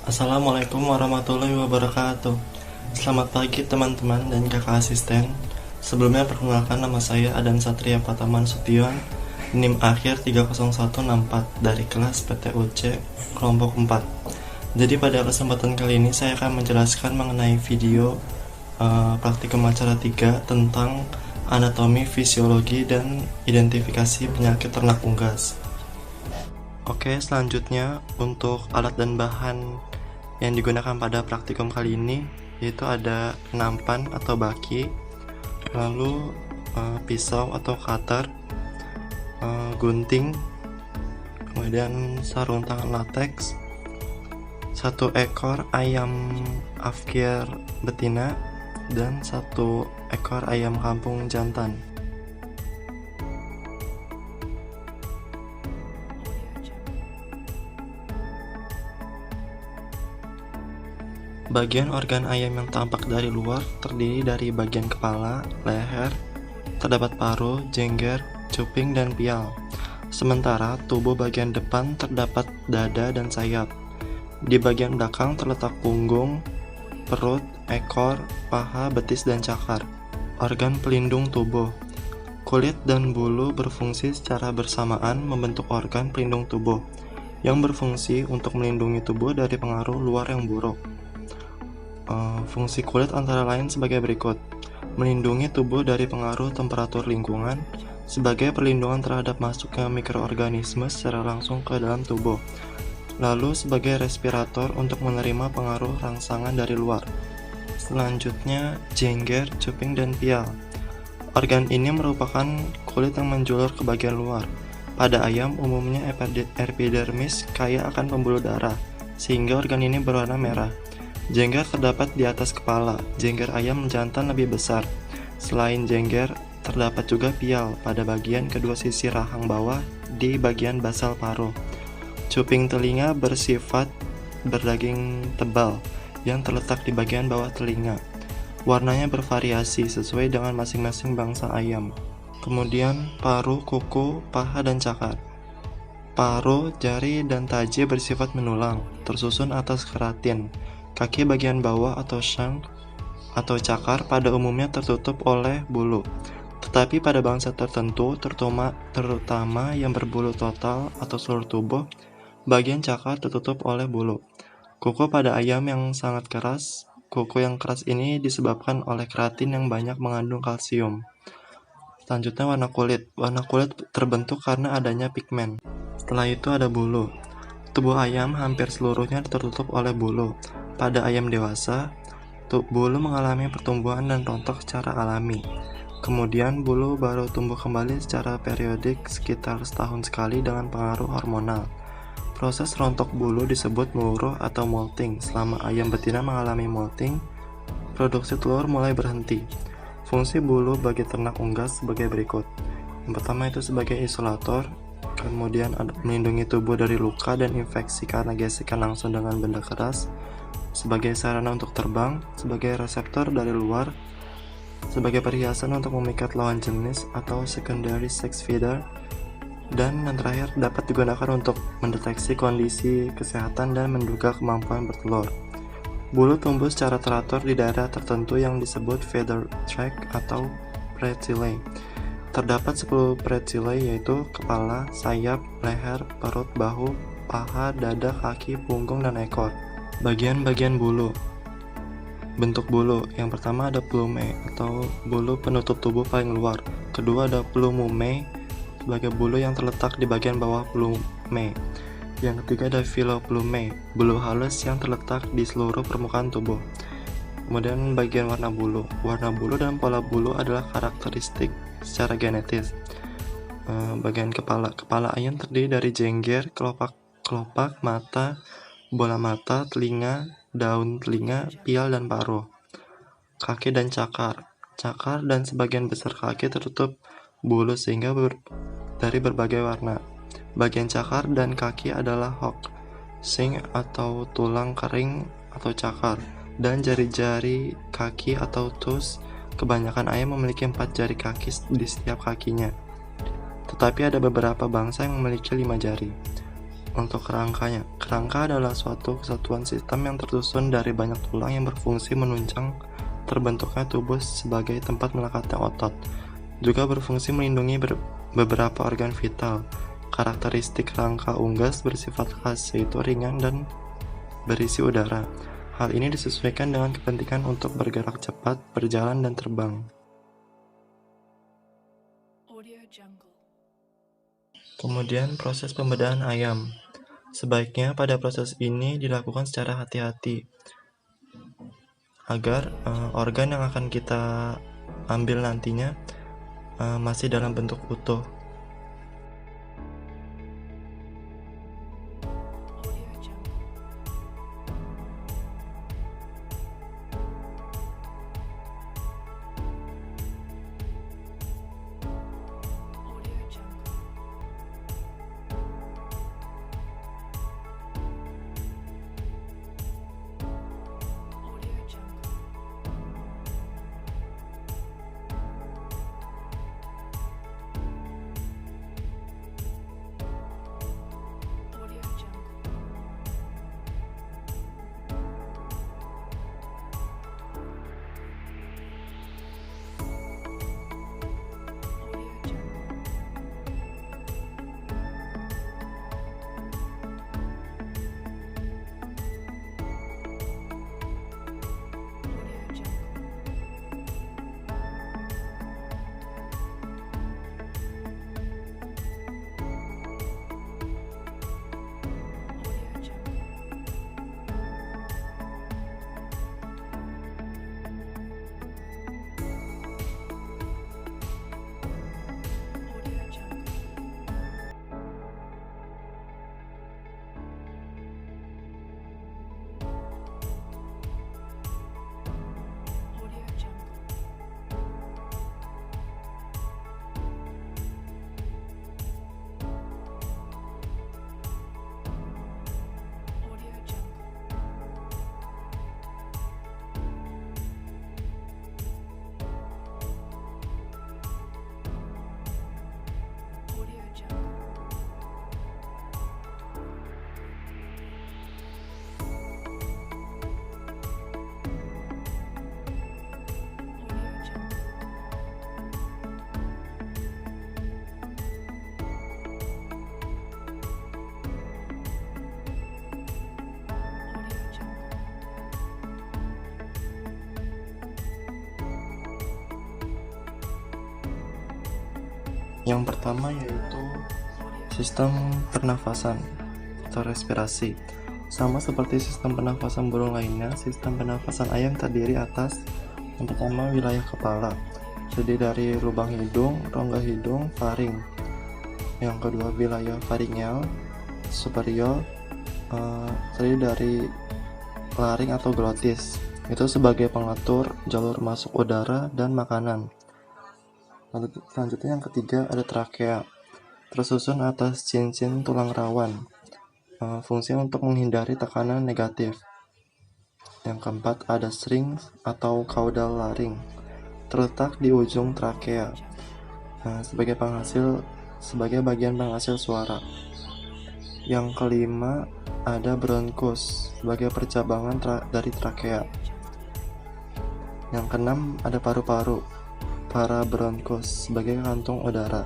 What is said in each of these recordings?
Assalamualaikum warahmatullahi wabarakatuh. Selamat pagi teman-teman dan kakak asisten. Sebelumnya perkenalkan, nama saya Adan Satria Pataman Sution, NIM akhir 30164 dari kelas PTUC kelompok 4. Jadi pada kesempatan kali ini saya akan menjelaskan mengenai video praktikum acara 3 tentang anatomi, fisiologi, dan identifikasi penyakit ternak unggas. Oke, selanjutnya untuk alat dan bahan yang digunakan pada praktikum kali ini yaitu ada nampan atau baki, lalu pisau atau cutter, gunting, kemudian sarung tangan latex, 1 ekor ayam afkir betina, dan 1 ekor ayam kampung jantan. Bagian organ ayam yang tampak dari luar terdiri dari bagian kepala, leher, terdapat paruh, jengger, cuping, dan pial. Sementara tubuh bagian depan terdapat dada dan sayap. Di bagian belakang terletak punggung, perut, ekor, paha, betis, dan cakar. Organ pelindung tubuh. Kulit dan bulu berfungsi secara bersamaan membentuk organ pelindung tubuh yang berfungsi untuk melindungi tubuh dari pengaruh luar yang buruk. Fungsi kulit antara lain sebagai berikut: melindungi tubuh dari pengaruh temperatur lingkungan, sebagai perlindungan terhadap masuknya mikroorganisme secara langsung ke dalam tubuh, lalu sebagai respirator untuk menerima pengaruh rangsangan dari luar. Selanjutnya, jengger, cuping, dan pial. Organ ini merupakan kulit yang menjulur ke bagian luar. Pada ayam, umumnya epidermis kaya akan pembuluh darah, sehingga organ ini berwarna merah. Jengger terdapat di atas kepala. Jengger ayam jantan lebih besar. Selain jengger, terdapat juga pial pada bagian kedua sisi rahang bawah di bagian basal paruh. Cuping telinga bersifat berdaging tebal yang terletak di bagian bawah telinga. Warnanya bervariasi sesuai dengan masing-masing bangsa ayam. Kemudian paruh, kuku, paha, dan cakar. Paruh, jari, dan taji bersifat menulang, tersusun atas keratin. Kaki bagian bawah atau shank atau cakar pada umumnya tertutup oleh bulu, tetapi pada bangsa tertentu, terutama yang berbulu total atau seluruh tubuh, bagian cakar tertutup oleh bulu. Kuku pada ayam yang sangat keras. Kuku yang keras ini disebabkan oleh keratin yang banyak mengandung kalsium. Selanjutnya, warna kulit. Warna kulit terbentuk karena adanya pigmen. Setelah itu ada bulu. Tubuh ayam hampir seluruhnya tertutup oleh bulu. Pada ayam dewasa, bulu mengalami pertumbuhan dan rontok secara alami. Kemudian bulu baru tumbuh kembali secara periodik sekitar setahun sekali dengan pengaruh hormonal. Proses rontok bulu disebut meluruh atau molting. Selama ayam betina mengalami molting, produksi telur mulai berhenti. Fungsi bulu bagi ternak unggas sebagai berikut. Yang pertama itu sebagai isolator, kemudian melindungi tubuh dari luka dan infeksi karena gesekan langsung dengan benda keras, sebagai sarana untuk terbang, sebagai reseptor dari luar, sebagai perhiasan untuk memikat lawan jenis atau secondary sex feeder, dan yang terakhir dapat digunakan untuk mendeteksi kondisi kesehatan dan menduga kemampuan bertelur. Bulu tumbuh secara teratur di daerah tertentu yang disebut feather tract atau pretillae. Terdapat 10 pretillae, yaitu kepala, sayap, leher, perut, bahu, paha, dada, kaki, punggung, dan ekor. Bagian-bagian bulu. Bentuk bulu. Yang pertama ada plume atau bulu penutup tubuh paling luar. Kedua ada plumule sebagai bulu yang terletak di bagian bawah plume. Yang ketiga ada filoplume, bulu halus yang terletak di seluruh permukaan tubuh. Kemudian bagian warna bulu. Warna bulu dan pola bulu adalah karakteristik secara genetis. Bagian kepala. Kepala ayam terdiri dari jengger, kelopak mata, bola mata, telinga, daun telinga, pial, dan paruh. Kaki dan cakar. Cakar dan sebagian besar kaki tertutup bulu sehingga dari berbagai warna. Bagian cakar dan kaki adalah hock, sing atau tulang kering atau cakar, dan jari-jari kaki atau toes. Kebanyakan ayam memiliki 4 jari kaki di setiap kakinya, tetapi ada beberapa bangsa yang memiliki 5 jari. Untuk kerangkanya, kerangka adalah suatu kesatuan sistem yang tersusun dari banyak tulang yang berfungsi menunjang terbentuknya tubuh sebagai tempat melekatnya otot. Juga berfungsi melindungi beberapa organ vital. Karakteristik rangka unggas bersifat khas, yaitu ringan dan berisi udara. Hal ini disesuaikan dengan kepentingan untuk bergerak cepat, berjalan, dan terbang. Kemudian proses pembedahan ayam. Sebaiknya pada proses ini dilakukan secara hati-hati agar organ yang akan kita ambil nantinya masih dalam bentuk utuh. Yang pertama yaitu sistem pernafasan atau respirasi. Sama seperti sistem pernafasan burung lainnya, sistem pernafasan ayam terdiri atas yang pertama wilayah kepala, terdiri dari lubang hidung, rongga hidung, faring. Yang kedua wilayah faringeal superior, terdiri dari laring atau glotis. Itu sebagai pengatur jalur masuk udara dan makanan. Lalu selanjutnya yang ketiga ada trakea, tersusun atas cincin tulang rawan, fungsinya untuk menghindari tekanan negatif. Yang keempat ada syrinx atau caudal laring, terletak di ujung trakea, sebagai bagian penghasil suara. Yang kelima ada bronchus sebagai percabangan dari trakea. Yang keenam ada paru-paru, parabronchus sebagai kantung udara.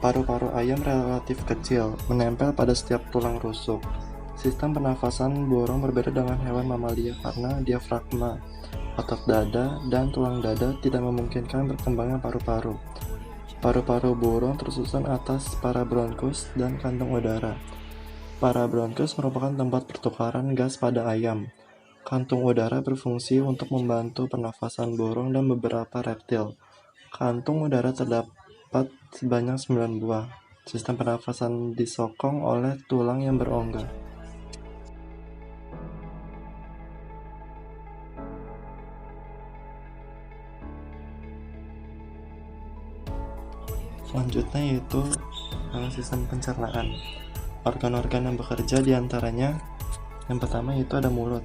Paru-paru ayam relatif kecil, menempel pada setiap tulang rusuk. Sistem pernafasan burung berbeda dengan hewan mamalia karena diafragma, otot dada, dan tulang dada tidak memungkinkan berkembangnya paru-paru. Paru-paru burung tersusun atas parabronchus dan kantung udara. Parabronchus merupakan tempat pertukaran gas pada ayam. Kantung udara berfungsi untuk membantu pernafasan burung dan beberapa reptil. Kantung udara terdapat sebanyak 9 buah. Sistem pernafasan disokong oleh tulang yang berongga. Selanjutnya yaitu sistem pencernaan. Organ-organ yang bekerja diantaranya yang pertama yaitu ada mulut.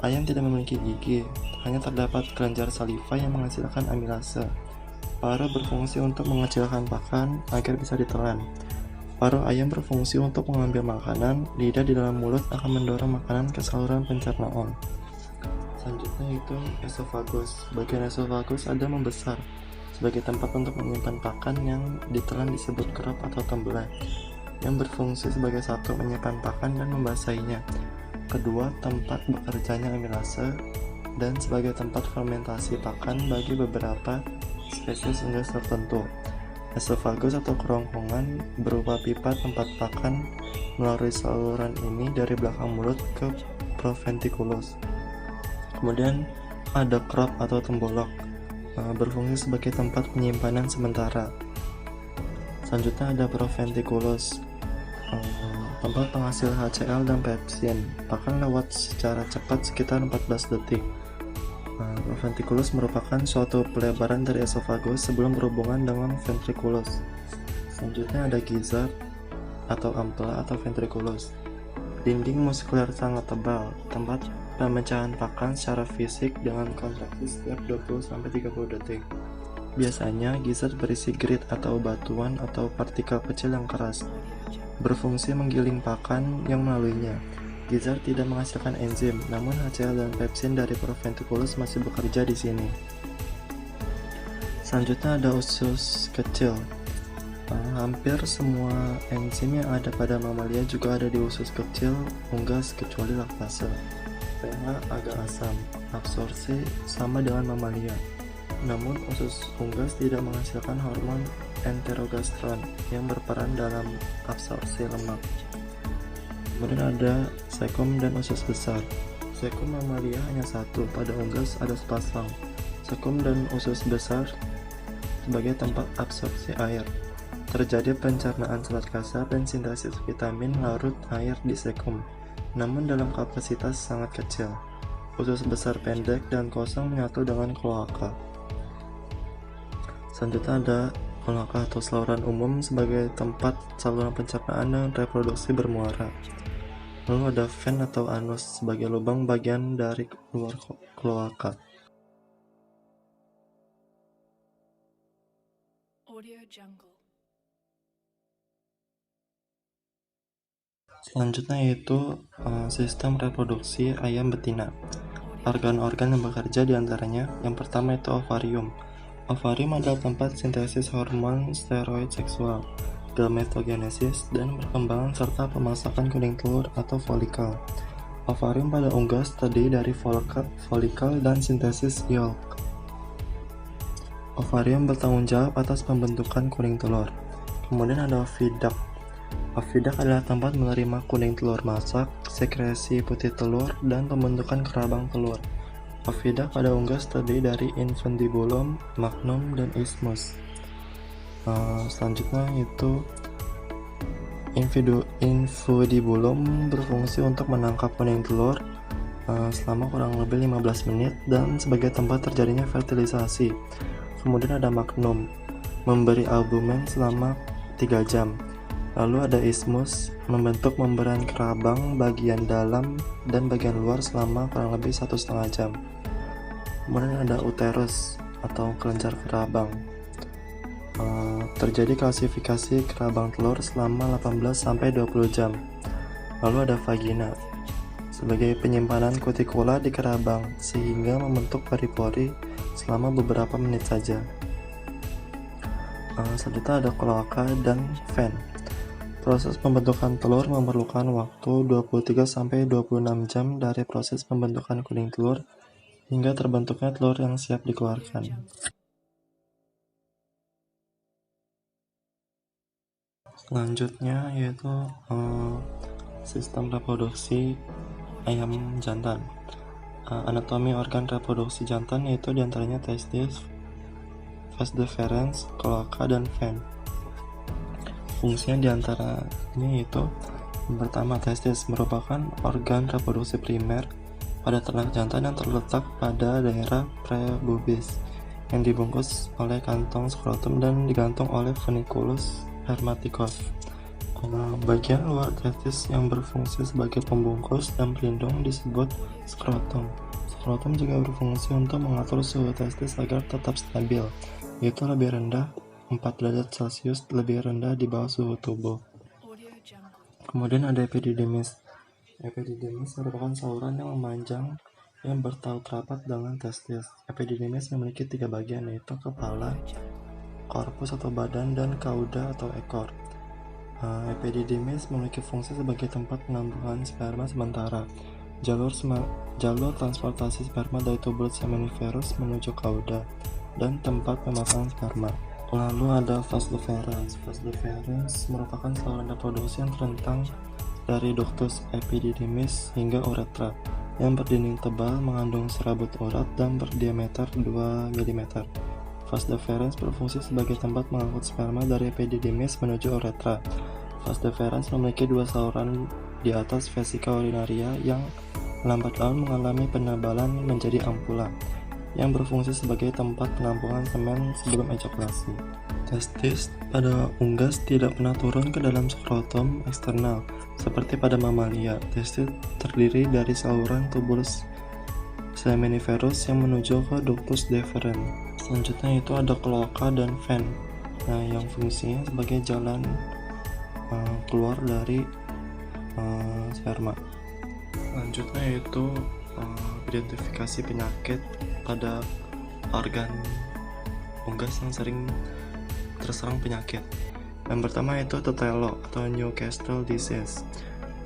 Ayam tidak memiliki gigi, hanya terdapat kelenjar saliva yang menghasilkan amilase. Paru berfungsi untuk mengecilkan pakan agar bisa ditelan. Paruh ayam berfungsi untuk mengambil makanan. Lidah di dalam mulut akan mendorong makanan ke saluran pencernaan. Selanjutnya itu esofagus. Bagian esofagus ada membesar sebagai tempat untuk menyimpan pakan yang ditelan disebut kerop atau tembelai, yang berfungsi sebagai satu menyimpan pakan dan membasahinya, kedua tempat bekerjanya amilase, dan sebagai tempat fermentasi pakan bagi beberapa spesies unggas tertentu. Esofagus atau kerongkongan berupa pipa tempat pakan melalui saluran ini dari belakang mulut ke proventriculus. Kemudian ada crop atau tembolok, berfungsi sebagai tempat penyimpanan sementara. Selanjutnya ada proventriculus, tempat penghasil HCl dan pepsin. Pakan lewat secara cepat sekitar 14 detik. Proventriculus merupakan suatu pelebaran dari esofagus sebelum berhubungan dengan ventriculus. Selanjutnya ada gizzard atau ampela atau ventriculus. Dinding muskuler sangat tebal, tempat pemecahan pakan secara fisik dengan kontraksi setiap 20-30 detik. Biasanya gizzard berisi grit atau batuan atau partikel kecil yang keras, berfungsi menggiling pakan yang melaluinya. Gizzard tidak menghasilkan enzim, namun HCl dan pepsin dari proventriculus masih bekerja di sini. Selanjutnya ada usus kecil. Hampir semua enzim yang ada pada mamalia juga ada di usus kecil unggas kecuali laktase. pH agak asam, absorpsi sama dengan mamalia. Namun usus unggas tidak menghasilkan hormon enterogastron yang berperan dalam absorpsi lemak. Kemudian ada sekum dan usus besar. Sekum mamalia hanya satu, pada unggas ada sepasang. Sekum dan usus besar sebagai tempat absorpsi air. Terjadi pencernaan serat kasar dan sintesis vitamin larut air di sekum, namun dalam kapasitas sangat kecil. Usus besar pendek dan kosong menyatu dengan kloaka. Selanjutnya ada kloaka atau saluran umum sebagai tempat saluran pencernaan dan reproduksi bermuara. Lalu ada ven atau anus sebagai lubang bagian dari luar kloaka. Selanjutnya yaitu sistem reproduksi ayam betina. Organ-organ yang bekerja diantaranya, yang pertama itu ovarium. Ovarium adalah tempat sintesis hormon steroid seksual, gametogenesis, dan perkembangan serta pemasakan kuning telur atau folikel. Ovarium pada unggas terdiri dari folikel dan sintesis yolk. Ovarium bertanggung jawab atas pembentukan kuning telur. Kemudian ada oviduct. Oviduct adalah tempat menerima kuning telur masak, sekresi putih telur, dan pembentukan kerabang telur. Oviduct pada unggas terdiri dari infundibulum, magnum, dan isthmus. Selanjutnya itu infundibulum berfungsi untuk menangkap kuning telur selama kurang lebih 15 menit dan sebagai tempat terjadinya fertilisasi. Kemudian ada magnum, memberi albumen selama 3 jam. Lalu ada isthmus, membentuk membran kerabang bagian dalam dan bagian luar selama kurang lebih 1,5 jam. Kemudian ada uterus atau kelenjar kerabang. Terjadi klasifikasi kerabang telur selama 18-20 jam. Lalu ada vagina, sebagai penyimpanan kutikula di kerabang sehingga membentuk pori-pori selama beberapa menit saja. Selanjutnya ada kloaka dan ven. Proses pembentukan telur memerlukan waktu 23-26 jam dari proses pembentukan kuning telur hingga terbentuknya telur yang siap dikeluarkan. Selanjutnya yaitu sistem reproduksi ayam jantan. Anatomi organ reproduksi jantan yaitu diantaranya testis, vas deferens, kloaka, dan ven. Fungsinya diantaranya yaitu yang pertama, testis merupakan organ reproduksi primer pada ternak jantan yang terletak pada daerah prebubis yang dibungkus oleh kantong skrotum dan digantung oleh funiculus hermaticus. Bagian luar testis yang berfungsi sebagai pembungkus dan pelindung disebut skrotum. Skrotum juga berfungsi untuk mengatur suhu testis agar tetap stabil, yaitu lebih rendah 4 derajat Celcius lebih rendah di bawah suhu tubuh. Kemudian ada epididymis. Epididymis merupakan saluran yang memanjang yang bertaut rapat dengan testis. Epididymis memiliki 3 bagian, yaitu kepala, korpus atau badan, dan cauda atau ekor. Epididymis memiliki fungsi sebagai tempat penampungan sperma sementara. Jalur transportasi sperma dari tubul seminiferus menuju cauda dan tempat pemasangan sperma. Lalu ada vas deferens. Vas deferens merupakan saluran reproduksi yang terentang dari ductus epididymis hingga uretra, yang berdinding tebal, mengandung serabut urat, dan berdiameter 2 mm. Vas deferens berfungsi sebagai tempat mengangkut sperma dari epididymis menuju uretra. Vas deferens memiliki 2 saluran di atas vesika urinaria yang lambat laun mengalami penebalan menjadi ampula, yang berfungsi sebagai tempat penampungan semen sebelum ejakulasi. Testis pada unggas tidak pernah turun ke dalam skrotum eksternal seperti pada mamalia. Testis terdiri dari saluran tubulus seminiferus yang menuju ke ductus deferens. Selanjutnya itu ada kloaka dan ven, yang fungsinya sebagai jalan keluar dari sperma. Selanjutnya itu identifikasi penyakit pada organ unggas yang sering terserang penyakit. Yang pertama itu tetelo atau Newcastle disease.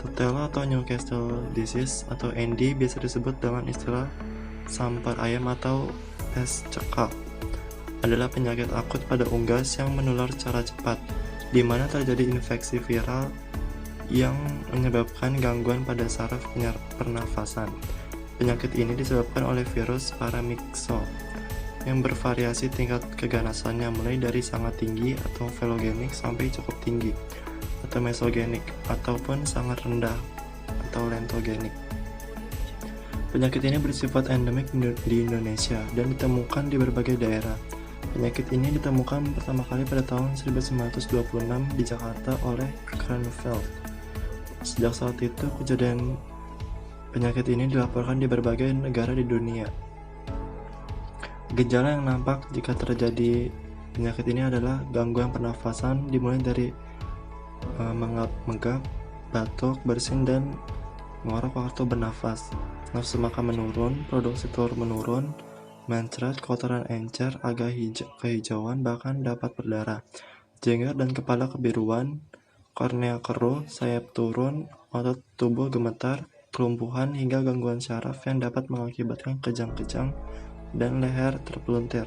Tetelo atau Newcastle disease atau ND biasa disebut dengan istilah sampar ayam atau pes cekak. Adalah penyakit akut pada unggas yang menular secara cepat, di mana terjadi infeksi viral yang menyebabkan gangguan pada saraf pernafasan. Penyakit ini disebabkan oleh virus paramyxo yang bervariasi tingkat keganasannya, mulai dari sangat tinggi atau velogenik sampai cukup tinggi atau mesogenik, ataupun sangat rendah atau lentogenik. Penyakit ini bersifat endemik di Indonesia dan ditemukan di berbagai daerah. Penyakit ini ditemukan pertama kali pada tahun 1926 di Jakarta oleh Kraneveld. Sejak saat itu, kejadian penyakit ini dilaporkan di berbagai negara di dunia. Gejala yang nampak jika terjadi penyakit ini adalah gangguan pernafasan dimulai dari mengap-megap, batuk, bersin, dan ngorok waktu bernafas. Nafsu makan menurun, produksi telur menurun, mencret, kotoran encer, agak kehijauan, bahkan dapat berdarah, jengger dan kepala kebiruan, kornea keruh, sayap turun, otot tubuh gemetar, kelumpuhan, hingga gangguan syaraf yang dapat mengakibatkan kejang-kejang dan leher terpelintir.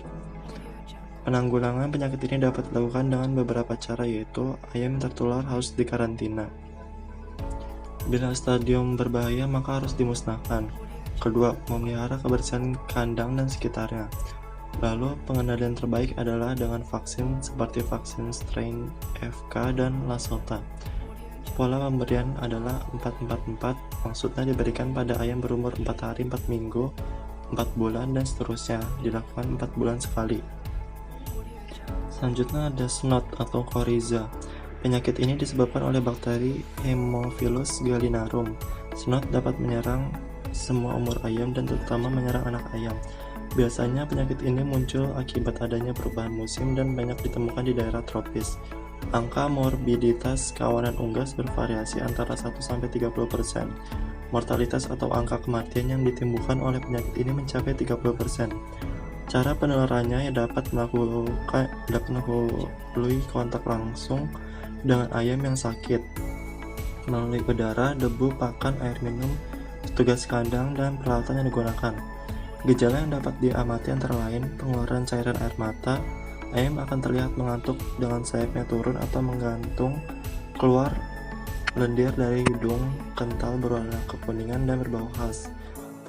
Penanggulangan penyakit ini dapat dilakukan dengan beberapa cara, yaitu ayam yang tertular harus dikarantina. Bila stadium berbahaya maka harus dimusnahkan. Kedua, memelihara kebersihan kandang dan sekitarnya. Lalu, pengendalian terbaik adalah dengan vaksin seperti vaksin strain FK dan Lasota. Pola pemberian adalah 4-4-4, maksudnya diberikan pada ayam berumur 4 hari, 4 minggu, 4 bulan, dan seterusnya, dilakukan 4 bulan sekali. Selanjutnya ada snot atau coryza. Penyakit ini disebabkan oleh bakteri Haemophilus gallinarum. Snot dapat menyerang semua umur ayam dan terutama menyerang anak ayam. Biasanya penyakit ini muncul akibat adanya perubahan musim dan banyak ditemukan di daerah tropis. Angka morbiditas kawanan unggas bervariasi antara 1-30%. Mortalitas atau angka kematian yang ditimbulkan oleh penyakit ini mencapai 30%. Cara penularannya dapat melalui kontak langsung dengan ayam yang sakit, melalui udara, debu, pakan, air minum, petugas kandang, dan peralatan yang digunakan. Gejala yang dapat diamati antara lain pengeluaran cairan air mata, ayam akan terlihat mengantuk dengan sayapnya turun atau menggantung, keluar lendir dari hidung, kental berwarna kekuningan dan berbau khas,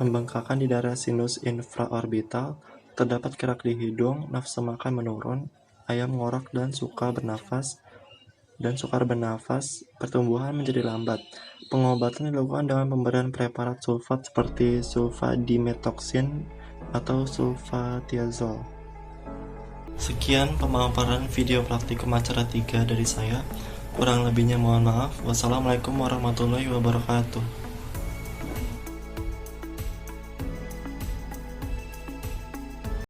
pembengkakan di daerah sinus infraorbital, terdapat kerak di hidung, nafsu makan menurun, ayam ngorok dan sukar bernafas, pertumbuhan menjadi lambat. Pengobatan dilakukan dengan pemberian preparat sulfat seperti sulfadimetoksin atau sulfatiazol. Sekian pemaparan video praktikum acara 3 dari saya. Kurang lebihnya mohon maaf. Wassalamualaikum warahmatullahi wabarakatuh.